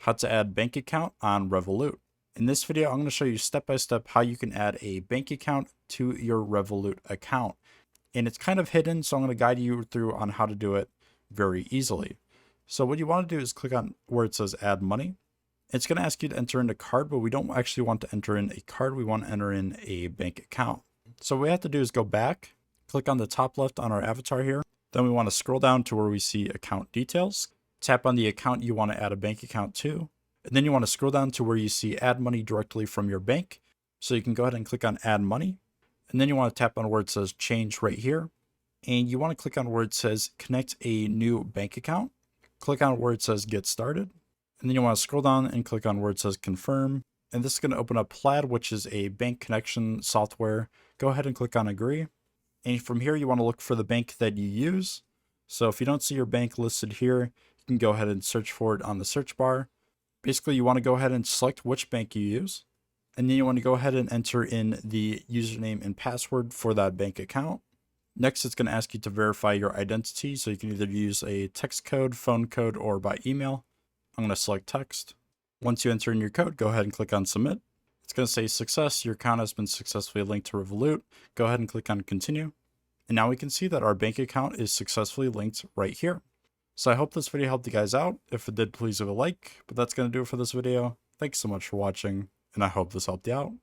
how to add bank account on Revolut. In this video, I'm going to show you step by step how you can add a bank account to your Revolut account. And it's kind of hidden, so I'm going to guide you through on how to do it very easily. So what you want to do is click on where it says add money. It's going to ask you to enter in a card, but we don't actually want to enter in a card. We want to enter in a bank account. So what we have to do is go back, click on the top left on our avatar here. Then we want to scroll down to where we see account details. Tap on the account you want to add a bank account to. And then you want to scroll down to where you see add money directly from your bank. So you can go ahead and click on add money. And then you want to tap on where it says change right here. And you want to click on where it says connect a new bank account. Click on where it says get started. And then you want to scroll down and click on where it says confirm. And this is going to open up Plaid, which is a bank connection software. Go ahead and click on agree. And from here, you want to look for the bank that you use. So if you don't see your bank listed here, you can go ahead and search for it on the search bar. Basically, you want to go ahead and select which bank you use. And then you want to go ahead and enter in the username and password for that bank account. Next, it's going to ask you to verify your identity. So you can either use a text code, phone code, or by email. I'm going to select text. Once you enter in your code, go ahead and click on submit. It's going to say success. Your account has been successfully linked to Revolut. Go ahead and click on continue. And now we can see that our bank account is successfully linked right here. So I hope this video helped you guys out. If it did, please leave a like. But that's going to do it for this video. Thanks so much for watching, and I hope this helped you out.